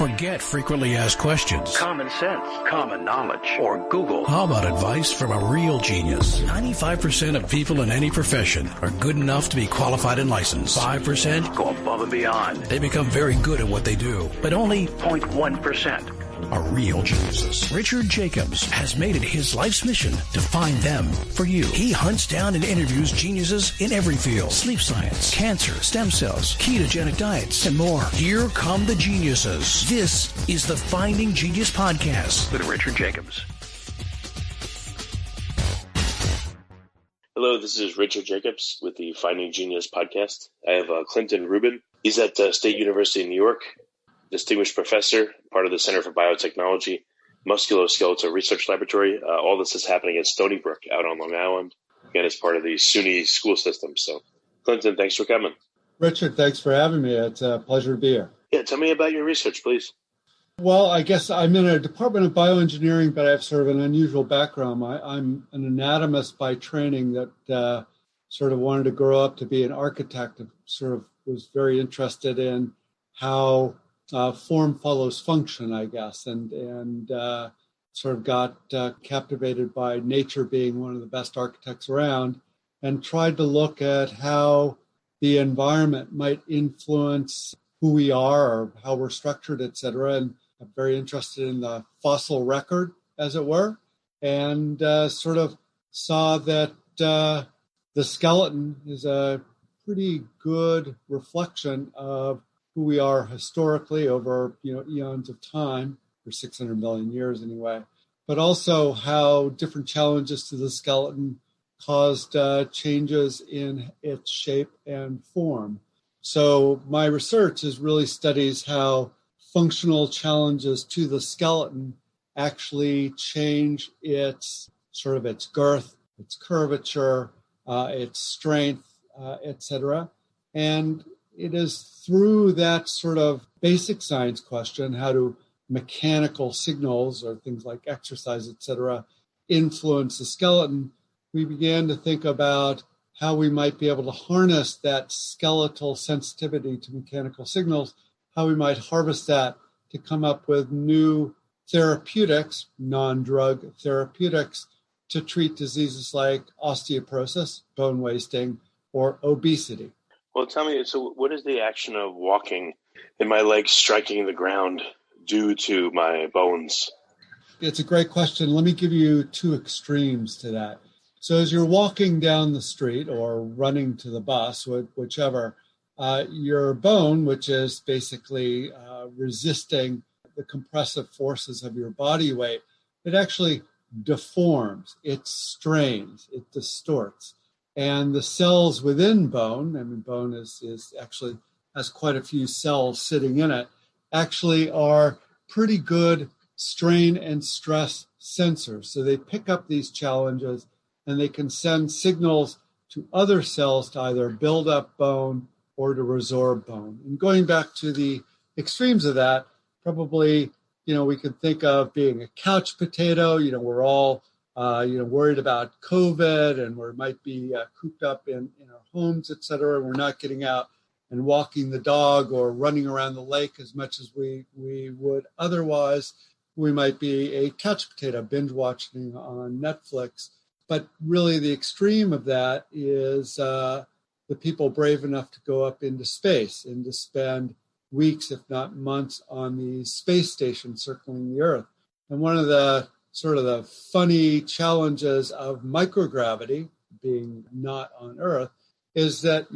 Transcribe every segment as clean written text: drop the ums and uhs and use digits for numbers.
Forget frequently asked questions. Common sense, common knowledge, or Google. How about advice from a real genius? 95% of people in any profession are good enough to be qualified and licensed. 5% go above and beyond. They become very good at what they do, but only 0.1% are real geniuses. Richard Jacobs has made it his life's mission to find them for you. He hunts down and interviews geniuses in every field: sleep science, cancer, stem cells, ketogenic diets, and more. Here come the geniuses. This is the Finding Genius Podcast with Richard Jacobs. Hello, this is Richard Jacobs with the Finding Genius Podcast. I have Clinton Rubin. He's at State University in New York. Distinguished professor, part of the Center for Biotechnology, Musculoskeletal Research Laboratory. All this is happening at Stony Brook out on Long Island. Again, it's part of the SUNY school system. So, Clinton, thanks for coming. Richard, thanks for having me. It's a pleasure to be here. Yeah, tell me about your research, please. Well, I guess I'm in a department of bioengineering, but I have sort of an unusual background. I'm an anatomist by training that sort of wanted to grow up to be an architect, and sort of was very interested in how form follows function, I guess, and sort of got captivated by nature being one of the best architects around, and tried to look at how the environment might influence who we are or how we're structured, et cetera. And I'm very interested in the fossil record, as it were, and sort of saw that the skeleton is a pretty good reflection of who we are historically over eons of time, for 600 million years anyway, but also how different challenges to the skeleton caused changes in its shape and form. So my research really studies how functional challenges to the skeleton actually change its girth, its curvature, its strength, etc. And it is through that sort of basic science question, how do mechanical signals or things like exercise, et cetera, influence the skeleton, we began to think about how we might be able to harness that skeletal sensitivity to mechanical signals, how we might harvest that to come up with new therapeutics, non-drug therapeutics, to treat diseases like osteoporosis, bone wasting, or obesity. Well, tell me, so what is the action of walking and my legs striking the ground due to my bones? It's a great question. Let me give you two extremes to that. So as you're walking down the street or running to the bus, whichever, your bone, which is basically resisting the compressive forces of your body weight, it actually deforms, it strains, it distorts. And the cells within bone, bone is actually has quite a few cells sitting in it, actually are pretty good strain and stress sensors. So they pick up these challenges and they can send signals to other cells to either build up bone or to resorb bone. And going back to the extremes of that, probably, we can think of being a couch potato. We're all worried about COVID, and we might be cooped up in our homes, et cetera, and we're not getting out and walking the dog or running around the lake as much as we would otherwise. We might be a couch potato, binge watching on Netflix. But really the extreme of that is the people brave enough to go up into space and to spend weeks, if not months, on the space station circling the Earth. And one of the sort of the funny challenges of microgravity, being not on Earth, is that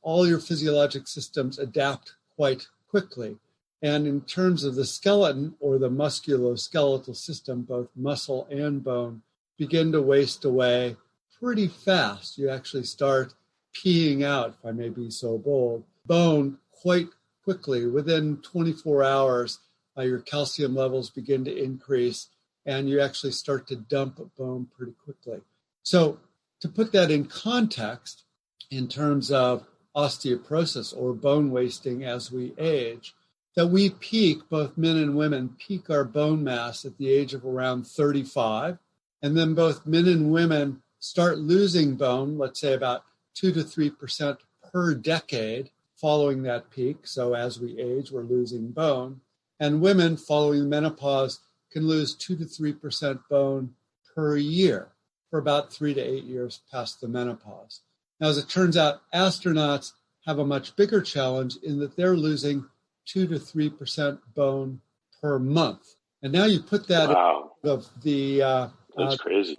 all your physiologic systems adapt quite quickly. And in terms of the skeleton or the musculoskeletal system, both muscle and bone begin to waste away pretty fast. You actually start peeing out, if I may be so bold, bone quite quickly. Within 24 hours, your calcium levels begin to increase, and you actually start to dump bone pretty quickly. So to put that in context, in terms of osteoporosis or bone wasting as we age, that we peak, both men and women, peak our bone mass at the age of around 35. And then both men and women start losing bone, let's say about 2 to 3% per decade following that peak. So as we age, we're losing bone. And women following menopause can lose 2 to 3% bone per year for about 3 to 8 years past the menopause. Now, as it turns out, astronauts have a much bigger challenge in that they're losing 2 to 3% bone per month. And now you put that of the... That's crazy.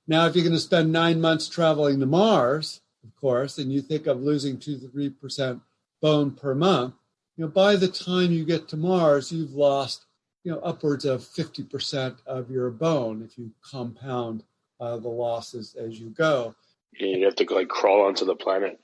Now, if you're going to spend 9 months traveling to Mars, of course, and you think of losing 2 to 3% bone per month, by the time you get to Mars, you've lost, upwards of 50% of your bone if you compound the losses as you go. Yeah, you have to crawl onto the planet.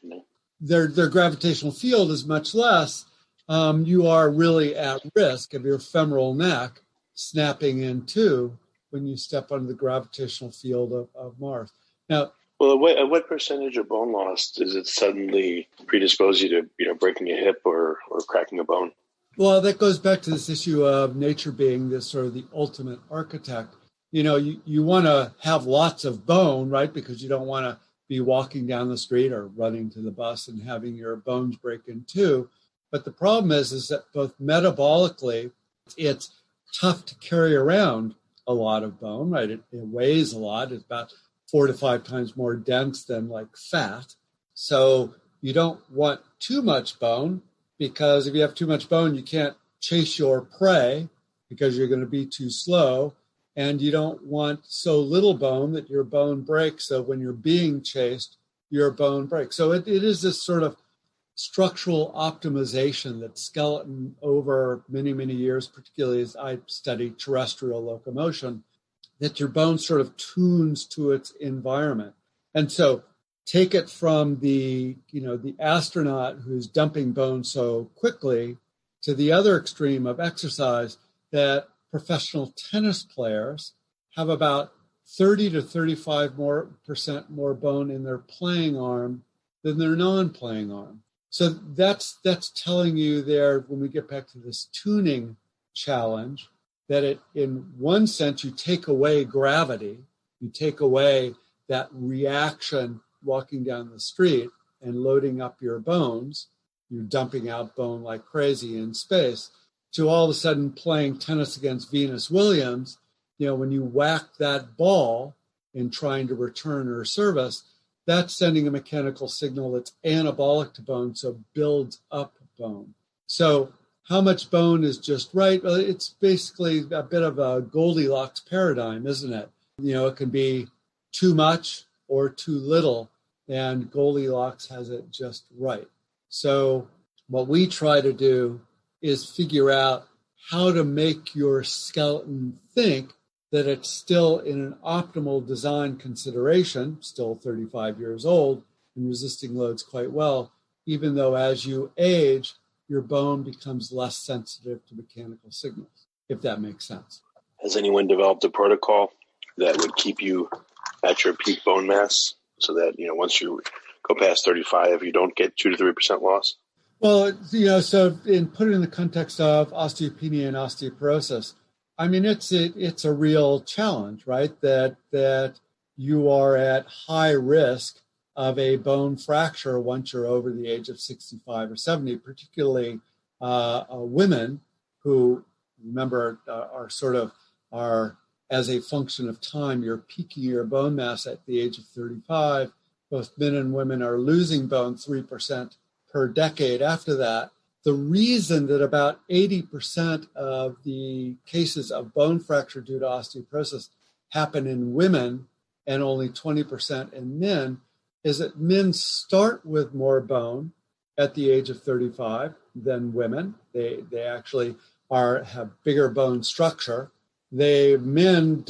Their gravitational field is much less. You are really at risk of your femoral neck snapping in two when you step under the gravitational field of Mars. Now, well, at what percentage of bone loss does it suddenly predispose you to, breaking a hip or cracking a bone? Well, that goes back to this issue of nature being this sort of the ultimate architect. You want to have lots of bone, right? Because you don't want to be walking down the street or running to the bus and having your bones break in two. But the problem is that both metabolically, it's tough to carry around a lot of bone, right? It weighs a lot. It's about 4 to 5 times more dense than fat. So you don't want too much bone, because if you have too much bone, you can't chase your prey because you're going to be too slow. And you don't want so little bone that your bone breaks. So when you're being chased, your bone breaks. So it is this sort of structural optimization that skeleton over many, many years, particularly as I study terrestrial locomotion, that your bone sort of tunes to its environment. And so take it from the astronaut who's dumping bone so quickly to the other extreme of exercise, that professional tennis players have about 30 to 35% more bone in their playing arm than their non-playing arm. So that's telling you there, when we get back to this tuning challenge, that in one sense, you take away gravity, you take away that reaction walking down the street and loading up your bones, you're dumping out bone like crazy in space, to all of a sudden playing tennis against Venus Williams. When you whack that ball in trying to return her service, that's sending a mechanical signal that's anabolic to bone, so builds up bone. So how much bone is just right? Well, it's basically a bit of a Goldilocks paradigm, isn't it? It can be too much or too little, and Goldilocks has it just right. So what we try to do is figure out how to make your skeleton think that it's still in an optimal design consideration, still 35 years old and resisting loads quite well, even though as you age, your bone becomes less sensitive to mechanical signals, if that makes sense. Has anyone developed a protocol that would keep you at your peak bone mass so that, once you go past 35, you don't get 2 to 3% loss? Well, so put it in the context of osteopenia and osteoporosis, I mean, it's a real challenge, right? That you are at high risk of a bone fracture once you're over the age of 65 or 70, particularly women who, remember, are as a function of time, you're peaking your bone mass at the age of 35. Both men and women are losing bone 3% per decade after that. The reason that about 80% of the cases of bone fracture due to osteoporosis happen in women and only 20% in men is that men start with more bone at the age of 35 than women. They actually have bigger bone structure. Men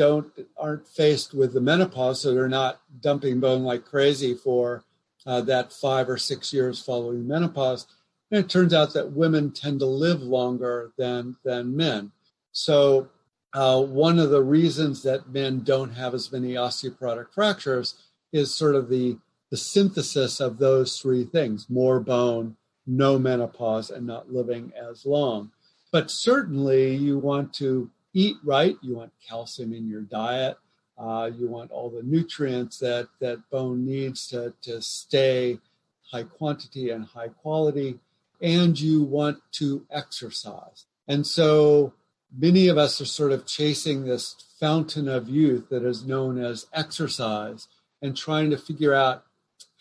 aren't faced with the menopause, so they're not dumping bone like crazy for that 5 or 6 years following menopause. And it turns out that women tend to live longer than men. So one of the reasons that men don't have as many osteoporotic fractures is sort of the synthesis of those three things: more bone, no menopause, and not living as long. But certainly you want to eat right. You want calcium in your diet. You want all the nutrients that bone needs to stay high quantity and high quality. And you want to exercise. And so many of us are sort of chasing this fountain of youth that is known as exercise and trying to figure out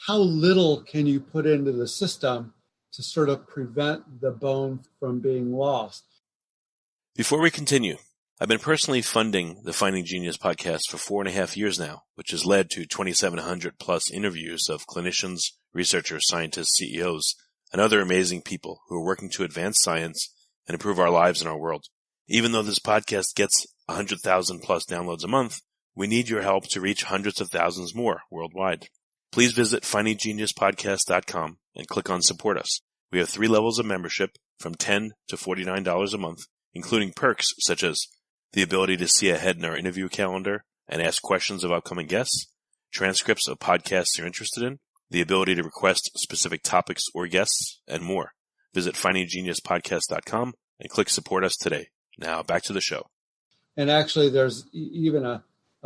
how little can you put into the system to sort of prevent the bone from being lost. Before we continue, I've been personally funding the Finding Genius podcast for 4.5 years now, which has led to 2,700 plus interviews of clinicians, researchers, scientists, CEOs, and other amazing people who are working to advance science and improve our lives and our world. Even though this podcast gets 100,000 plus downloads a month, we need your help to reach hundreds of thousands more worldwide. Please visit findinggeniuspodcast.com and click on Support Us. We have 3 levels of membership from $10 to $49 a month, including perks such as the ability to see ahead in our interview calendar and ask questions of upcoming guests, transcripts of podcasts you're interested in, the ability to request specific topics or guests, and more. Visit findinggeniuspodcast.com and click Support Us today. Now back to the show. And actually, there's even a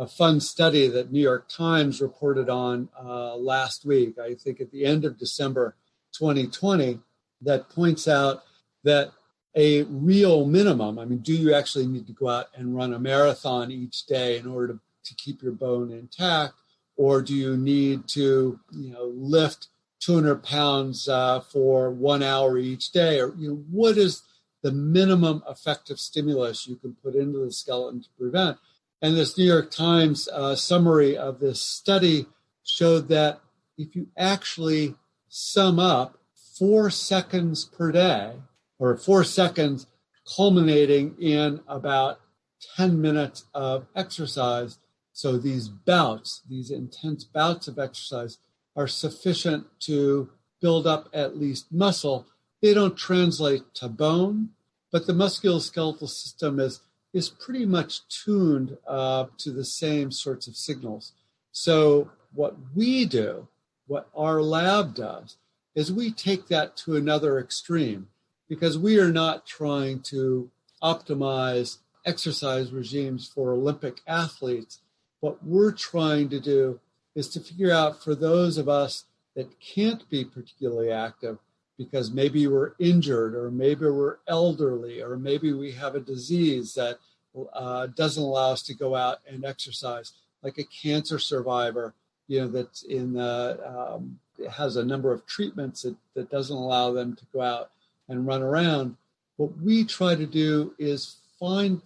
fun study that New York Times reported on last week, I think at the end of December 2020, that points out that a real minimum, I mean, do you actually need to go out and run a marathon each day in order to keep your bone intact? Or do you need to, lift 200 pounds for 1 hour each day? Or, what is the minimum effective stimulus you can put into the skeleton to prevent? And this New York Times summary of this study showed that if you actually sum up 4 seconds per day, or 4 seconds culminating in about 10 minutes of exercise, so these bouts, these intense bouts of exercise are sufficient to build up at least muscle. They don't translate to bone, but the musculoskeletal system is pretty much tuned to the same sorts of signals. So what we do, what our lab does, is we take that to another extreme, because we are not trying to optimize exercise regimes for Olympic athletes. What we're trying to do is to figure out, for those of us that can't be particularly active because maybe we're injured, or maybe we're elderly, or maybe we have a disease that doesn't allow us to go out and exercise, like a cancer survivor, that's has a number of treatments that doesn't allow them to go out and run around. What we try to do is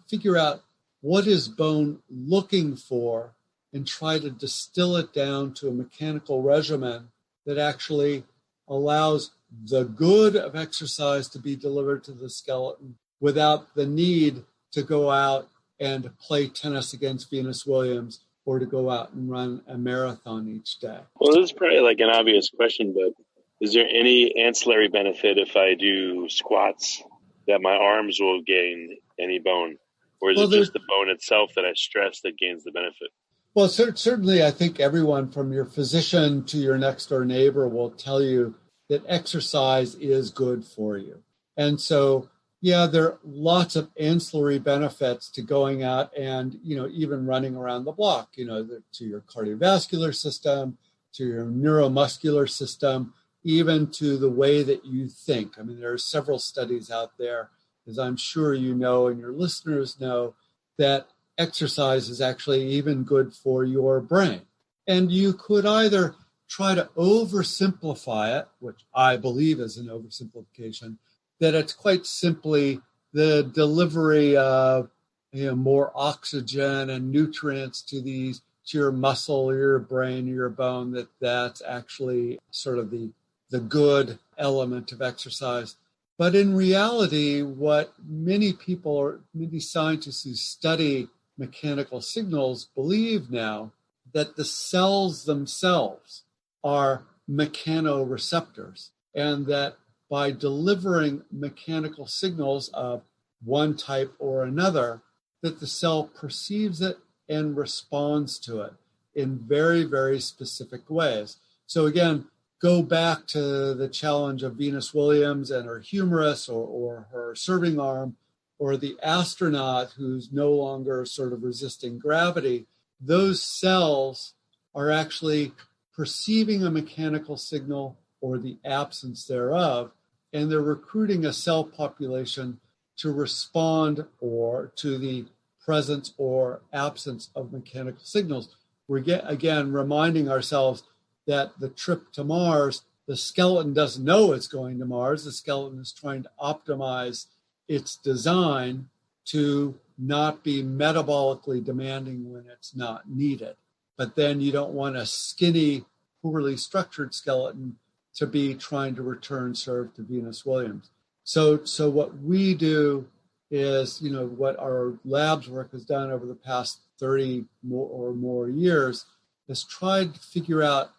figure out what is bone looking for and try to distill it down to a mechanical regimen that actually allows the good of exercise to be delivered to the skeleton without the need to go out and play tennis against Venus Williams or to go out and run a marathon each day. Well, this is probably like an obvious question, but is there any ancillary benefit if I do squats that my arms will gain any bone? Or is it just the bone itself that I stress that gains the benefit? Well, certainly I think everyone from your physician to your next door neighbor will tell you that exercise is good for you. And so, there are lots of ancillary benefits to going out and, even running around the block, to your cardiovascular system, to your neuromuscular system, even to the way that you think. I mean, there are several studies out there, as I'm sure you know and your listeners know, that exercise is actually even good for your brain. And you could either try to oversimplify it, which I believe is an oversimplification, that it's quite simply the delivery of more oxygen and nutrients to your muscle or your brain or your bone, that's actually sort of the good element of exercise. But in reality, what many people or many scientists who study mechanical signals believe now, that the cells themselves are mechanoreceptors, and that by delivering mechanical signals of one type or another, that the cell perceives it and responds to it in very, very specific ways. So again, go back to the challenge of Venus Williams and her humerus or her serving arm, or the astronaut who's no longer sort of resisting gravity. Those cells are actually perceiving a mechanical signal or the absence thereof, and they're recruiting a cell population to respond or to the presence or absence of mechanical signals. We're again reminding ourselves that the trip to Mars, the skeleton doesn't know it's going to Mars. The skeleton is trying to optimize its design to not be metabolically demanding when it's not needed. But then you don't want a skinny, poorly structured skeleton to be trying to return serve to Venus Williams. So what we do is, what our lab's work has done over the past 30 or more years is tried to figure out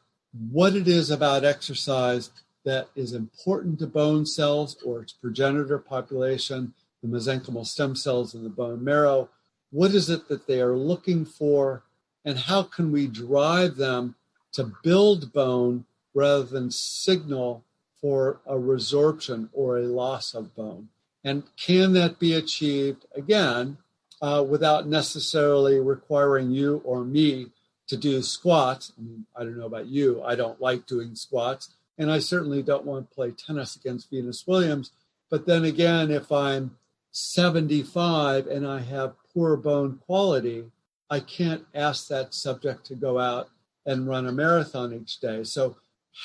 what it is about exercise that is important to bone cells or its progenitor population, the mesenchymal stem cells in the bone marrow. What is it that they are looking for, and how can we drive them to build bone rather than signal for a resorption or a loss of bone? And can that be achieved, again, without necessarily requiring you or me to do squats? I mean, I don't know about you. I don't like doing squats, and I certainly don't want to play tennis against Venus Williams. But then again, if I'm 75 and I have poor bone quality, I can't ask that subject to go out and run a marathon each day. So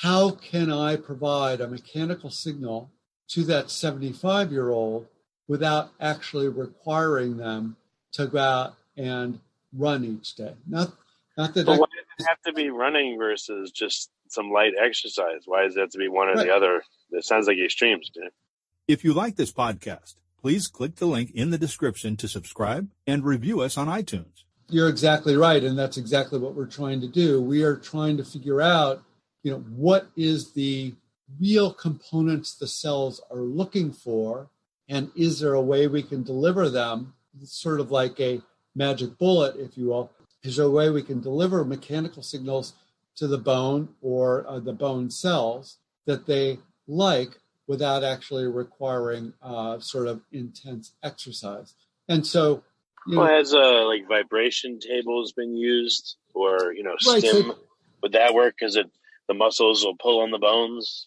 how can I provide a mechanical signal to that 75-year-old without actually requiring them to go out and run each day? Not that. But why does it have to be running versus just some light exercise? Why does it have to be one or the other? It sounds like extremes. If you like this podcast, please click the link in the description to subscribe and review us on iTunes. You're exactly right, and that's exactly what we're trying to do. We are trying to figure out, what is the real components the cells are looking for, and is there a way we can deliver them? It's sort of like a magic bullet, if you will. Is there a way we can deliver mechanical signals to the bone or the bone cells that they like without actually requiring sort of intense exercise? And so, has like vibration tables been used, or stim? Would that work? Because the muscles will pull on the bones.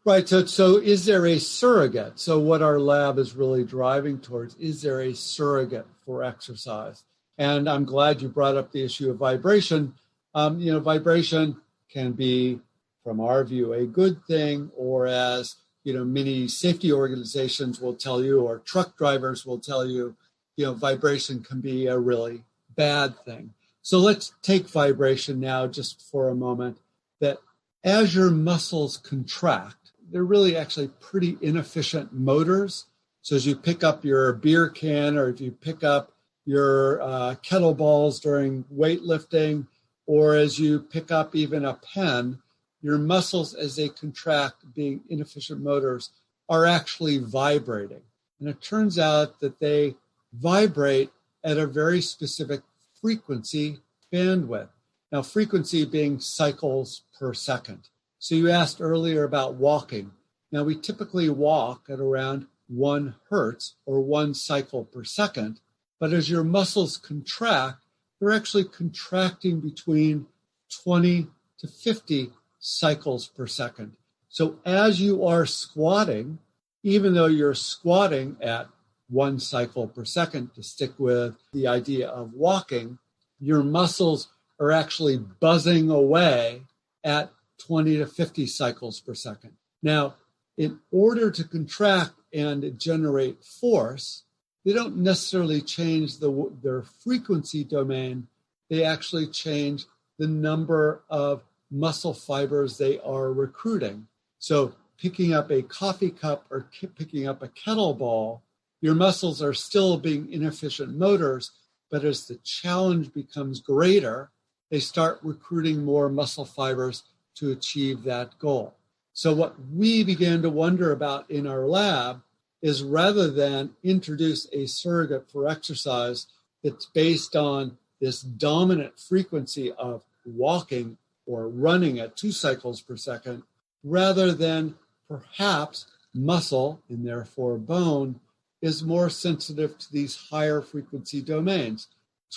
Right. So is there a surrogate? So what our lab is really driving towards, is there a surrogate for exercise? And I'm glad you brought up the issue of vibration. Vibration can be, from our view, a good thing, or as, many safety organizations will tell you, or truck drivers will tell you, vibration can be a really bad thing. So let's take vibration now just for a moment, that as your muscles contract, they're really actually pretty inefficient motors. So as you pick up your beer can, or if you pick up your kettlebells during weightlifting, or as you pick up even a pen, your muscles, as they contract, being inefficient motors, are actually vibrating. And it turns out that they vibrate at a very specific frequency bandwidth. Now, frequency being cycles per second. So you asked earlier about walking. Now, we typically walk at around 1 hertz or 1 cycle per second, but as your muscles contract, they're actually contracting between 20 to 50 cycles per second. So as you are squatting, even though you're squatting at 1 cycle per second, to stick with the idea of walking, your muscles are actually buzzing away at 20 to 50 cycles per second. Now, in order to contract and generate force, they don't necessarily change their frequency domain. They actually change the number of muscle fibers they are recruiting. So picking up a coffee cup or picking up a kettlebell, your muscles are still being inefficient motors, but as the challenge becomes greater, they start recruiting more muscle fibers to achieve that goal. So what we began to wonder about in our lab is, rather than introduce a surrogate for exercise that's based on this dominant frequency of walking or running at 2 cycles per second, rather than perhaps muscle, and therefore bone, is more sensitive to these higher frequency domains,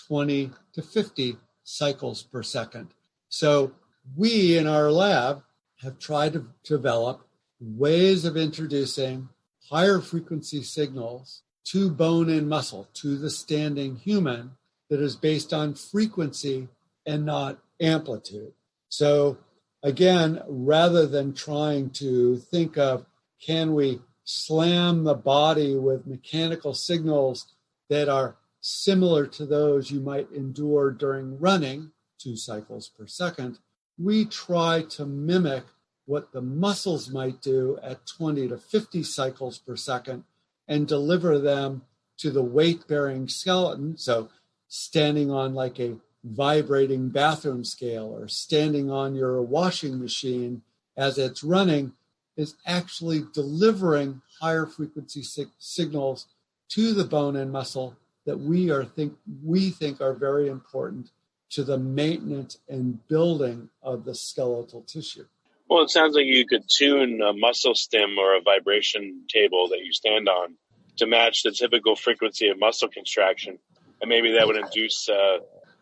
20 to 50 cycles per second. So we in our lab have tried to develop ways of introducing higher frequency signals to bone and muscle, to the standing human, that is based on frequency and not amplitude. So again, rather than trying to think of, can we slam the body with mechanical signals that are similar to those you might endure during running, 2 cycles per second, we try to mimic what the muscles might do at 20 to 50 cycles per second and deliver them to the weight-bearing skeleton. So standing on like a vibrating bathroom scale or standing on your washing machine as it's running is actually delivering higher frequency signals to the bone and muscle that we think are very important to the maintenance and building of the skeletal tissue. Well, it sounds like you could tune a muscle stim or a vibration table that you stand on to match the typical frequency of muscle contraction. And maybe that would induce,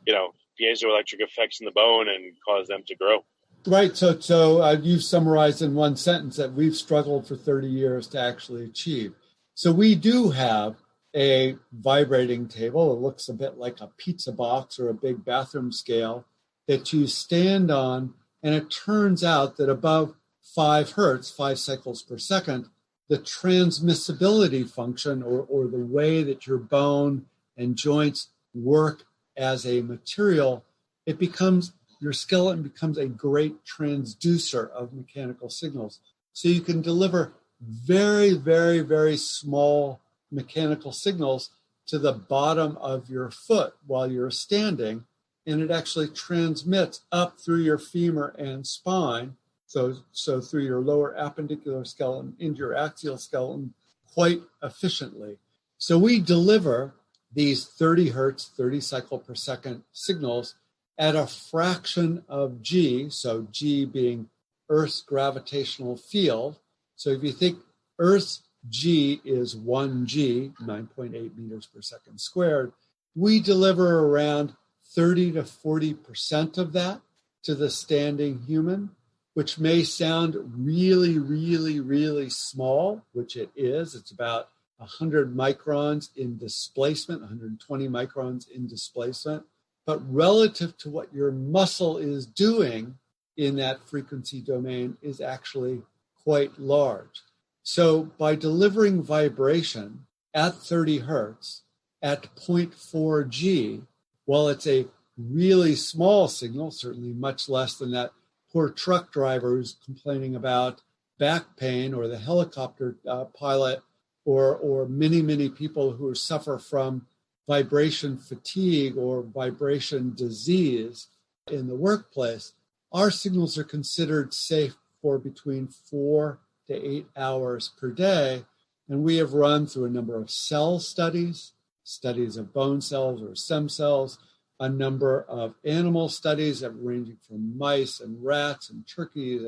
piezoelectric effects in the bone and cause them to grow. Right. So you've summarized in one sentence that we've struggled for 30 years to actually achieve. So we do have a vibrating table. It looks a bit like a pizza box or a big bathroom scale that you stand on. And it turns out that above 5 hertz, 5 cycles per second, the transmissibility function or the way that your bone and joints work as a material, your skeleton becomes a great transducer of mechanical signals. So you can deliver very, very, very small mechanical signals to the bottom of your foot while you're standing, and it actually transmits up through your femur and spine, so through your lower appendicular skeleton into your axial skeleton quite efficiently. So we deliver these 30 hertz, 30 cycle per second signals at a fraction of G, so G being Earth's gravitational field. So if you think Earth's G is 1 G, 9.8 meters per second squared, we deliver around 30 to 40% of that to the standing human, which may sound really, really, really small, which it is. It's about 100 microns in displacement, 120 microns in displacement. But relative to what your muscle is doing in that frequency domain is actually quite large. So by delivering vibration at 30 hertz at 0.4 G, while it's a really small signal, certainly much less than that poor truck driver who's complaining about back pain, or the helicopter pilot, or many, many people who suffer from vibration fatigue or vibration disease in the workplace, our signals are considered safe for between 4 to 8 hours per day. And we have run through a number of cell studies of bone cells or stem cells, a number of animal studies that ranging from mice and rats and turkeys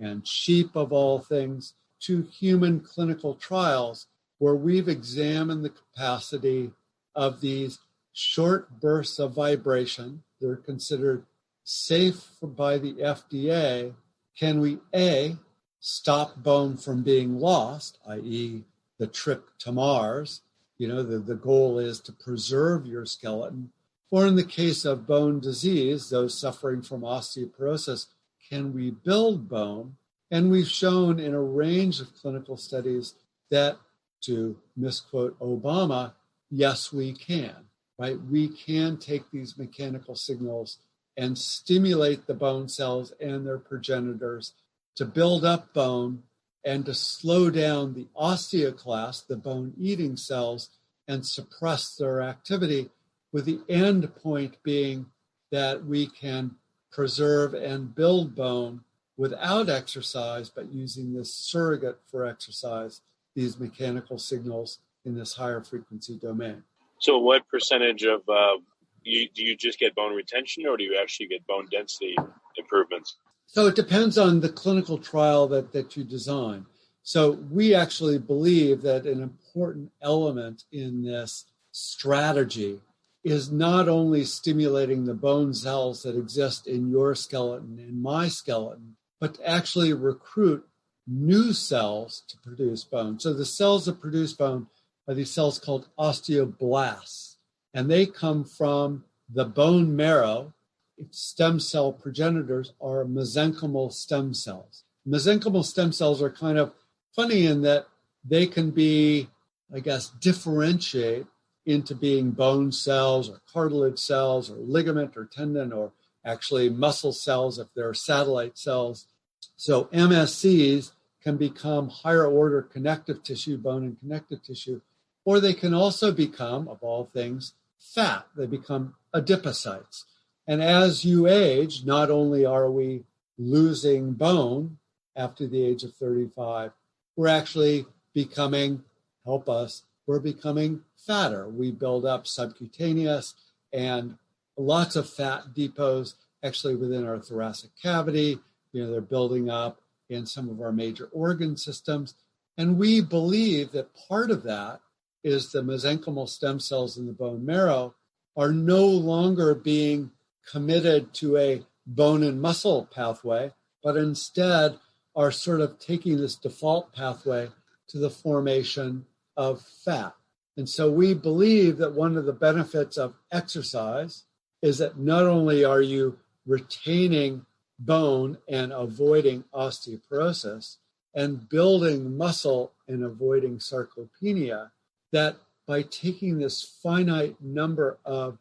and sheep of all things, to human clinical trials where we've examined the capacity of these short bursts of vibration. They're considered safe by the FDA. Can we, A, stop bone from being lost, i.e. the trip to Mars? The goal is to preserve your skeleton. Or in the case of bone disease, those suffering from osteoporosis, can we build bone? And we've shown in a range of clinical studies that, to misquote Obama, yes, we can, right? We can take these mechanical signals and stimulate the bone cells and their progenitors to build up bone and to slow down the osteoclasts, the bone-eating cells, and suppress their activity, with the end point being that we can preserve and build bone without exercise, but using this surrogate for exercise, these mechanical signals in this higher frequency domain. So what percentage of, do you just get bone retention, or do you actually get bone density improvements? So it depends on the clinical trial that you design. So we actually believe that an important element in this strategy is not only stimulating the bone cells that exist in your skeleton and my skeleton, but to actually recruit new cells to produce bone. So the cells that produce bone are these cells called osteoblasts, and they come from the bone marrow. Stem cell progenitors are mesenchymal stem cells. Mesenchymal stem cells are kind of funny in that they can be, differentiate into being bone cells or cartilage cells or ligament or tendon or actually muscle cells if they're satellite cells. So MSCs can become higher order connective tissue, bone and connective tissue, or they can also become, of all things, fat. They become adipocytes. And as you age, not only are we losing bone after the age of 35, we're actually becoming, we're becoming fatter. We build up subcutaneous and lots of fat depots actually within our thoracic cavity. They're building up in some of our major organ systems. And we believe that part of that is the mesenchymal stem cells in the bone marrow are no longer being committed to a bone and muscle pathway, but instead are sort of taking this default pathway to the formation of fat. And so we believe that one of the benefits of exercise is that not only are you retaining bone and avoiding osteoporosis and building muscle and avoiding sarcopenia, that by taking this finite number of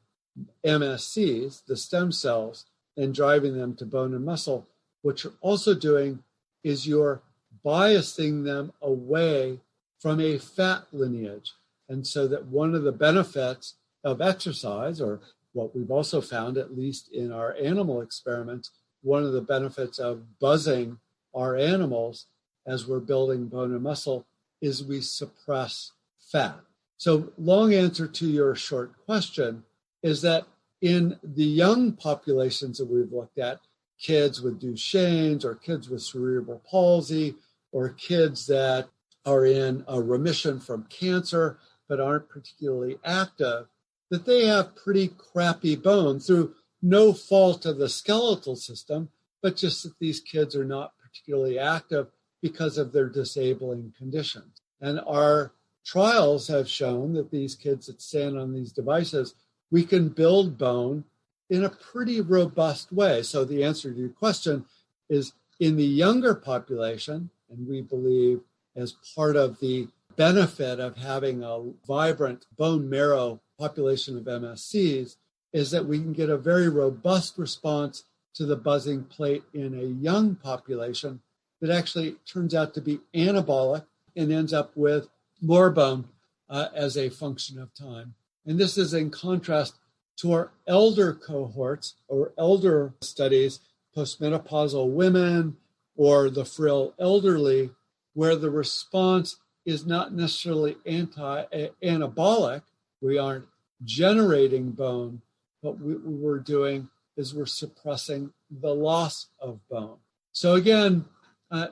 MSCs, the stem cells, and driving them to bone and muscle, what you're also doing is you're biasing them away from a fat lineage. And so that one of the benefits of exercise, or what we've also found, at least in our animal experiments, one of the benefits of buzzing our animals as we're building bone and muscle is we suppress fat. So long answer to your short question is that in the young populations that we've looked at, kids with Duchenne's or kids with cerebral palsy or kids that are in a remission from cancer but aren't particularly active, that they have pretty crappy bone through no fault of the skeletal system, but just that these kids are not particularly active because of their disabling conditions. And our trials have shown that these kids that stand on these devices, we can build bone in a pretty robust way. So the answer to your question is in the younger population, and we believe as part of the benefit of having a vibrant bone marrow population of MSCs, is that we can get a very robust response to the buzzing plate in a young population that actually turns out to be anabolic and ends up with more bone as a function of time. And this is in contrast to our elder cohorts or elder studies, postmenopausal women or the frail elderly, where the response is not necessarily anabolic. We aren't generating bone, but what we're doing is we're suppressing the loss of bone. So again,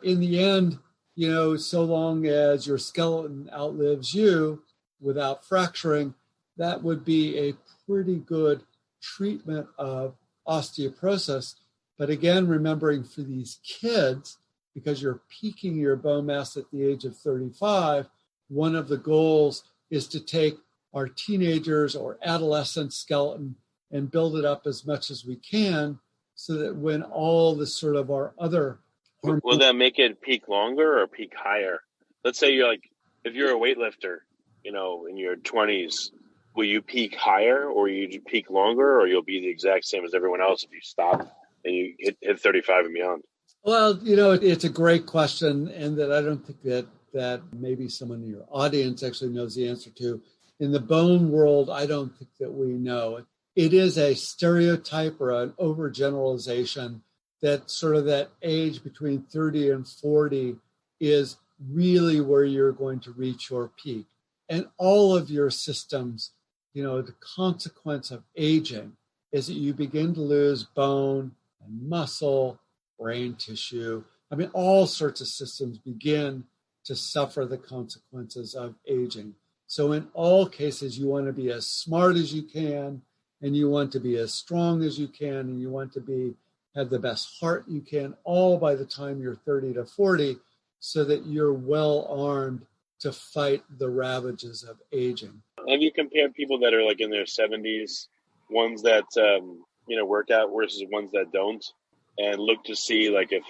in the end, so long as your skeleton outlives you without fracturing, that would be a pretty good treatment of osteoporosis. But again, remembering for these kids, because you're peaking your bone mass at the age of 35, one of the goals is to take our teenagers or adolescent skeleton and build it up as much as we can so that when all the sort of our other... Will that make it peak longer or peak higher? Let's say if you're a weightlifter, in your 20s, will you peak higher or you peak longer, or you'll be the exact same as everyone else if you stop and you hit 35 and beyond? Well, it's a great question, and that I don't think that maybe someone in your audience actually knows the answer to. In the bone world, I don't think that we know. It is a stereotype or an overgeneralization that sort of that age between 30 and 40 is really where you're going to reach your peak. And all of your systems, the consequence of aging is that you begin to lose bone and muscle, brain tissue. All sorts of systems begin to suffer the consequences of aging. So in all cases, you want to be as smart as you can, and you want to be as strong as you can, and you want to have the best heart you can, all by the time you're 30 to 40, so that you're well armed to fight the ravages of aging. Have you compared people that are like in their 70s, ones that, work out versus ones that don't, and look to see like if,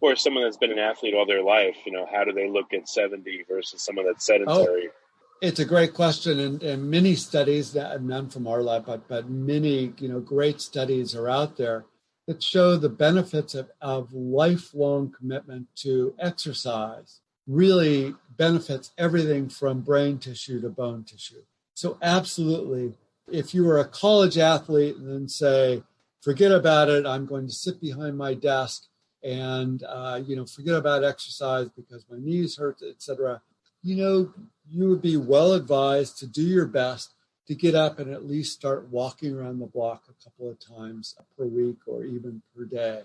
or someone that's been an athlete all their life, how do they look at 70 versus someone that's sedentary? Oh, it's a great question. And many studies, none from our lab, but many, great studies are out there that show the benefits of lifelong commitment to exercise really benefits everything from brain tissue to bone tissue. So absolutely, if you were a college athlete and then say, forget about it, I'm going to sit behind my desk and, forget about exercise because my knees hurt, et cetera, you would be well advised to do your best to get up and at least start walking around the block a couple of times per week or even per day.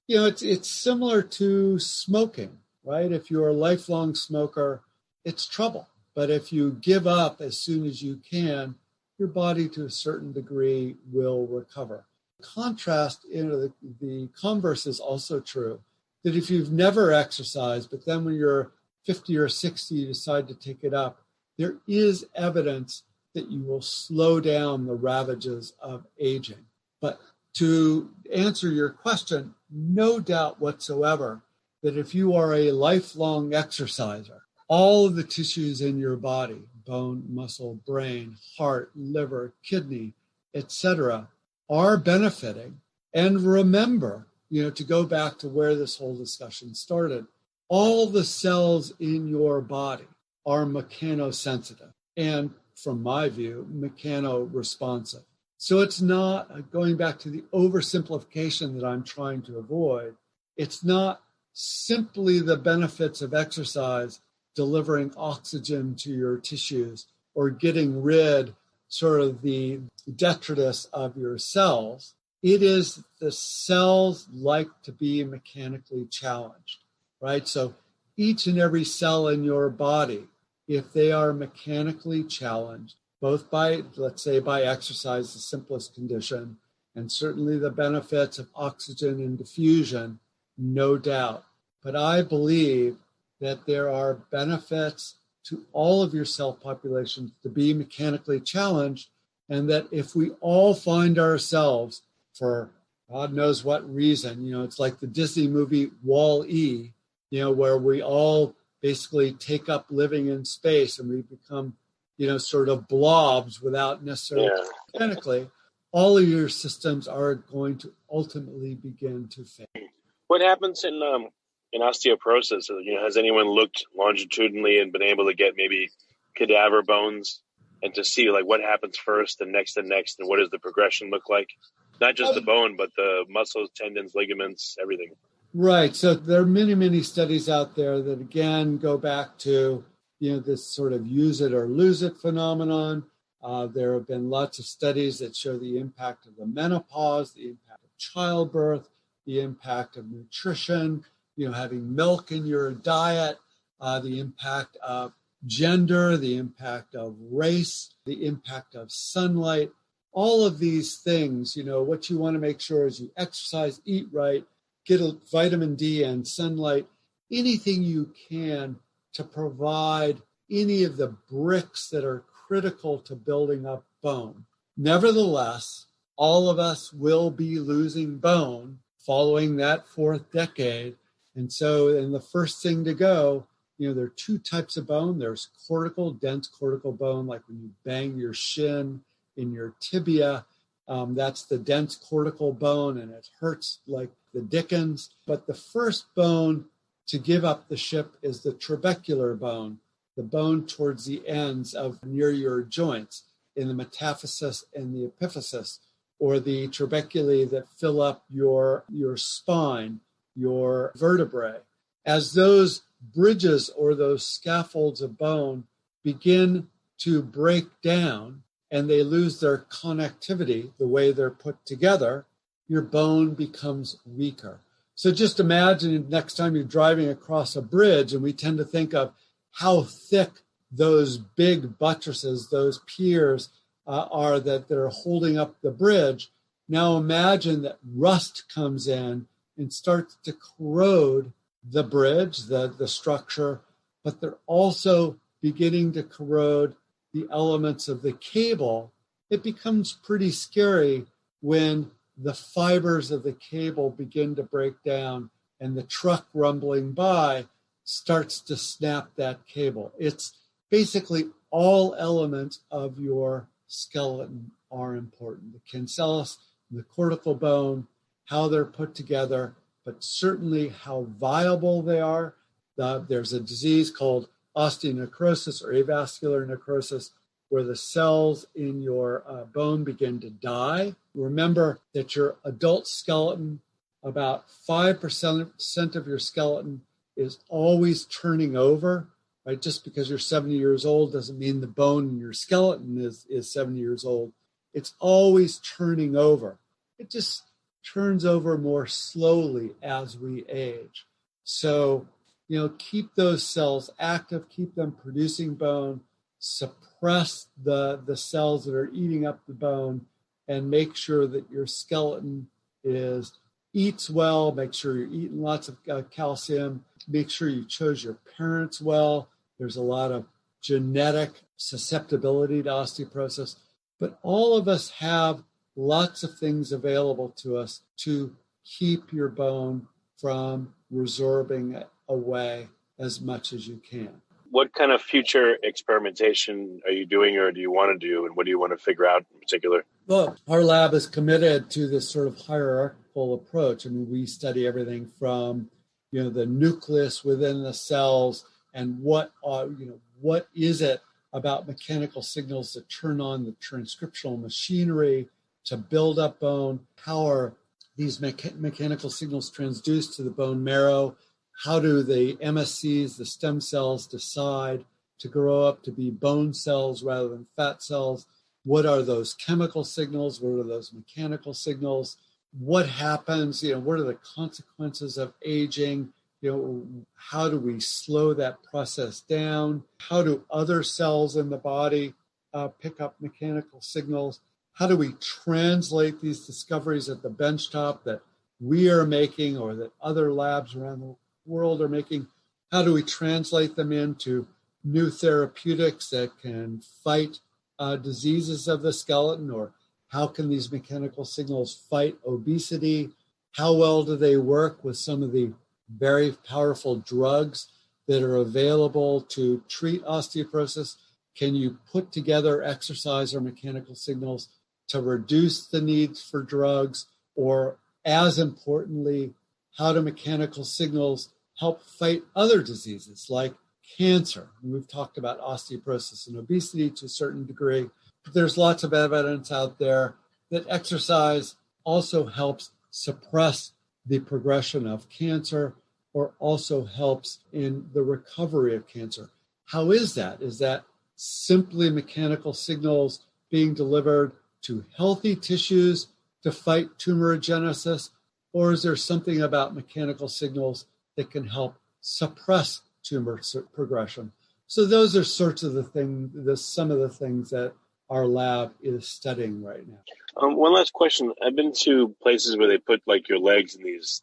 It's similar to smoking, right? If you're a lifelong smoker, it's trouble. But if you give up as soon as you can, your body to a certain degree will recover. Contrast, the converse is also true, that if you've never exercised, but then when you're 50 or 60, you decide to take it up, there is evidence that you will slow down the ravages of aging. But to answer your question, no doubt whatsoever that if you are a lifelong exerciser, all of the tissues in your body, bone, muscle, brain, heart, liver, kidney, etc., are benefiting. And remember, to go back to where this whole discussion started, all the cells in your body are mechanosensitive and, from my view, mechanoresponsive. So it's not, going back to the oversimplification that I'm trying to avoid, it's not simply the benefits of exercise delivering oxygen to your tissues or getting rid sort of the detritus of your cells. It is the cells like to be mechanically challenged, right? So each and every cell in your body, if they are mechanically challenged, both by, let's say, by exercise, the simplest condition, and certainly the benefits of oxygen and diffusion, no doubt. But I believe that there are benefits to all of your cell populations to be mechanically challenged, and that if we all find ourselves, for God knows what reason, it's like the Disney movie Wall-E, where we all basically take up living in space and we become, sort of blobs without necessarily mechanically, all of your systems are going to ultimately begin to fail. What happens in osteoporosis? Has anyone looked longitudinally and been able to get maybe cadaver bones and to see like what happens first and next, and what does the progression look like? Not just the bone, but the muscles, tendons, ligaments, everything. Right. So there are many, many studies out there that, again, go back to, this sort of use it or lose it phenomenon. There have been lots of studies that show the impact of the menopause, the impact of childbirth, the impact of nutrition, having milk in your diet, the impact of gender, the impact of race, the impact of sunlight. All of these things, what you want to make sure is you exercise, eat right, get a vitamin D and sunlight, anything you can to provide any of the bricks that are critical to building up bone. Nevertheless, all of us will be losing bone following that fourth decade. And the first thing to go, there are two types of bone. There's cortical, dense cortical bone, like when you bang your shin in your tibia. That's the dense cortical bone, and it hurts like the dickens. But the first bone to give up the ship is the trabecular bone, the bone towards the ends of near your joints in the metaphysis and the epiphysis, or the trabeculae that fill up your spine, your vertebrae. As those bridges or those scaffolds of bone begin to break down and they lose their connectivity, the way they're put together, your bone becomes weaker. So just imagine next time you're driving across a bridge, and we tend to think of how thick those big buttresses, those piers are that are holding up the bridge. Now imagine that rust comes in and starts to corrode the bridge, the structure, but they're also beginning to corrode the elements of the cable. It becomes pretty scary when the fibers of the cable begin to break down and the truck rumbling by starts to snap that cable. It's basically all elements of your skeleton are important. The cancellous, the cortical bone, how they're put together, but certainly how viable they are. There's a disease called osteonecrosis or avascular necrosis, where the cells in your bone begin to die. Remember that your adult skeleton, about 5% of your skeleton is always turning over, right? Just because you're 70 years old doesn't mean the bone in your skeleton is 70 years old. It's always turning over. It just turns over more slowly as we age. So, keep those cells active, keep them producing bone, suppress the cells that are eating up the bone, and make sure that your skeleton eats well, make sure you're eating lots of calcium, make sure you chose your parents well. There's a lot of genetic susceptibility to osteoporosis, but all of us have lots of things available to us to keep your bone from resorbing away as much as you can. What kind of future experimentation are you doing or do you want to do, and what do you want to figure out in particular? Well, our lab is committed to this sort of hierarchical approach. I mean, we study everything from, the nucleus within the cells and what is it about mechanical signals that turn on the transcriptional machinery to build up bone. How are these mechanical signals transduced to the bone marrow? How do the MSCs, the stem cells, decide to grow up to be bone cells rather than fat cells? What are those chemical signals? What are those mechanical signals? What happens? What are the consequences of aging? How do we slow that process down? How do other cells in the body pick up mechanical signals? How do we translate these discoveries at the benchtop that we are making or that other labs around the world are making? How do we translate them into new therapeutics that can fight diseases of the skeleton? Or how can these mechanical signals fight obesity? How well do they work with some of the very powerful drugs that are available to treat osteoporosis? Can you put together exercise or mechanical signals to reduce the needs for drugs? Or as importantly, how do mechanical signals help fight other diseases like cancer? And we've talked about osteoporosis and obesity to a certain degree, but there's lots of evidence out there that exercise also helps suppress the progression of cancer or also helps in the recovery of cancer. How is that? Is that simply mechanical signals being delivered to healthy tissues to fight tumorigenesis? Or is there something about mechanical signals that can help suppress tumor progression? So those are sorts of some of the things that our lab is studying right now. One last question. I've been to places where they put your legs in these,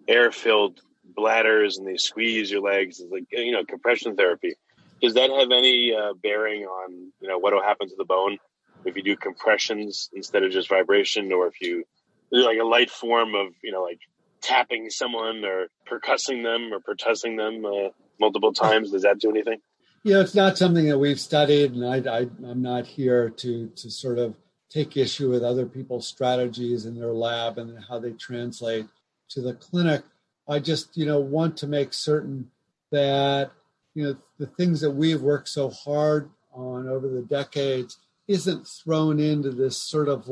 air-filled bladders and they squeeze your legs. It's compression therapy. Does that have any bearing on, what will happen to the bone if you do compressions instead of just vibration, or if you do a light form of, tapping someone or percussing them multiple times? Does that do anything? It's not something that we've studied, and I'm not here to sort of take issue with other people's strategies in their lab and how they translate to the clinic. I just, want to make certain that, the things that we've worked so hard on over the decades isn't thrown into this sort of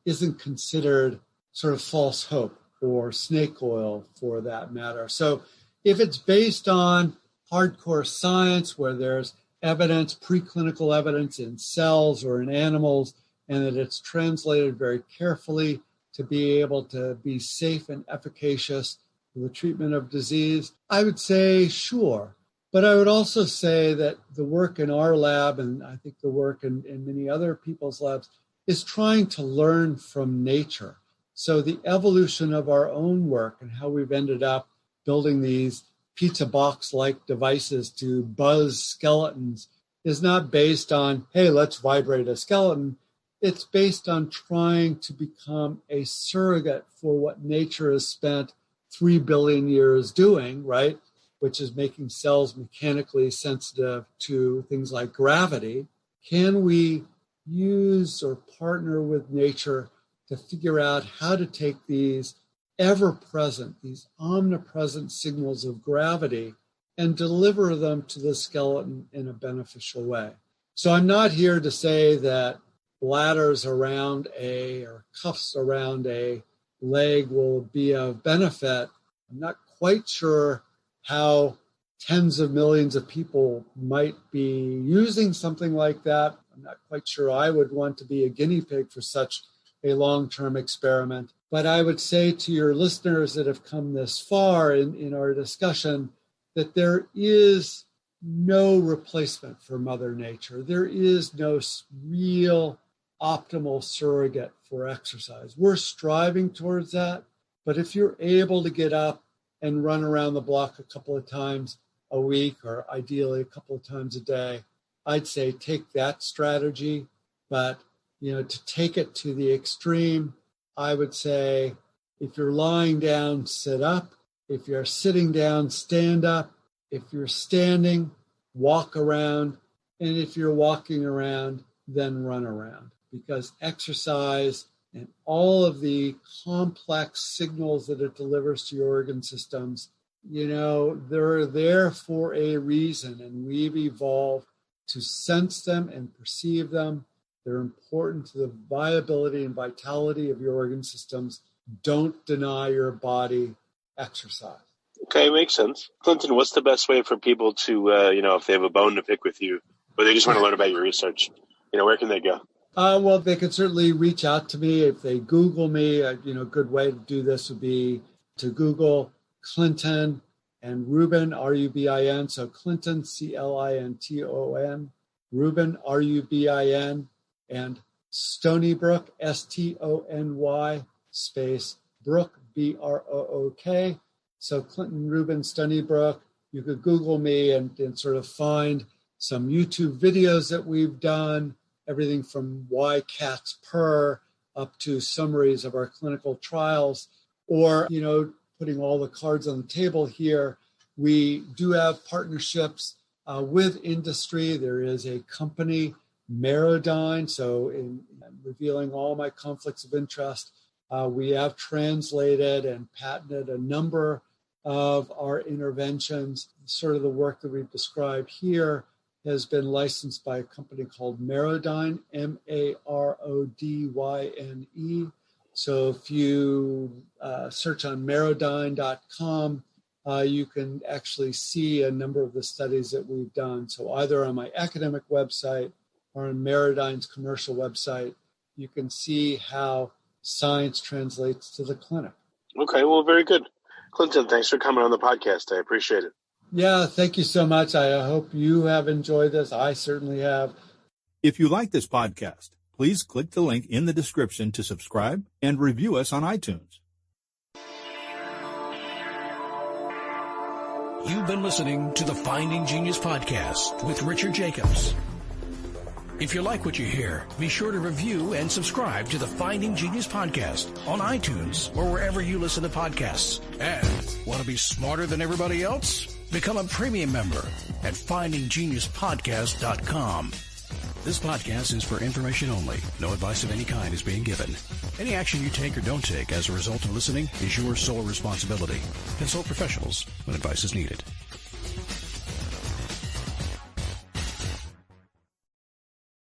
isn't considered sort of false hope or snake oil for that matter. So if it's based on hardcore science where there's evidence, preclinical evidence in cells or in animals, and that it's translated very carefully to be able to be safe and efficacious for the treatment of disease, I would say sure. But I would also say that the work in our lab, and I think the work in many other people's labs, is trying to learn from nature. So the evolution of our own work and how we've ended up building these pizza box-like devices to buzz skeletons is not based on, hey, let's vibrate a skeleton. It's based on trying to become a surrogate for what nature has spent 3 billion years doing, right? Which is making cells mechanically sensitive to things like gravity. Can we use or partner with nature to figure out how to take these ever-present, these omnipresent signals of gravity and deliver them to the skeleton in a beneficial way? So I'm not here to say that bladders around or cuffs around a leg will be of benefit. I'm not quite sure how tens of millions of people might be using something like that. I'm not quite sure I would want to be a guinea pig for such a long-term experiment. But I would say to your listeners that have come this far in our discussion that there is no replacement for Mother Nature. There is no real optimal surrogate for exercise. We're striving towards that, but if you're able to get up and run around the block a couple of times a week, or ideally a couple of times a day, I'd say take that strategy. But, to take it to the extreme, I would say if you're lying down, sit up. If you're sitting down, stand up. If you're standing, walk around. And if you're walking around, then run around. Because exercise and all of the complex signals that it delivers to your organ systems, they're there for a reason, and we've evolved to sense them and perceive them. They're important to the viability and vitality of your organ systems. Don't deny your body exercise. Okay, makes sense. Clinton, what's the best way for people to, if they have a bone to pick with you, or they just want to learn about your research, where can they go? Well, they can certainly reach out to me if they Google me. A good way to do this would be to Google Clinton and Rubin, Rubin. So Clinton, Clinton, Rubin, Rubin, and Stony Brook, Stony, space Brook, Brook. So Clinton, Rubin, Stony Brook. You could Google me and sort of find some YouTube videos that we've done, everything from why cats purr up to summaries of our clinical trials, or, putting all the cards on the table here. We do have partnerships with industry. There is a company, Merodyne. So in revealing all my conflicts of interest, we have translated and patented a number of our interventions. Sort of the work that we've described here has been licensed by a company called Merodyne, Marodyne. So if you search on merodyne.com, you can actually see a number of the studies that we've done. So either on my academic website or on Merodyne's commercial website, you can see how science translates to the clinic. Okay, well, very good. Clinton, thanks for coming on the podcast. I appreciate it. Yeah, thank you so much. I hope you have enjoyed this. I certainly have. If you like this podcast, please click the link in the description to subscribe and review us on iTunes. You've been listening to the Finding Genius podcast with Richard Jacobs. If you like what you hear, be sure to review and subscribe to the Finding Genius podcast on iTunes or wherever you listen to podcasts. And want to be smarter than everybody else? Become a premium member at findinggeniuspodcast.com. This podcast is for information only. No advice of any kind is being given. Any action you take or don't take as a result of listening is your sole responsibility. Consult professionals when advice is needed.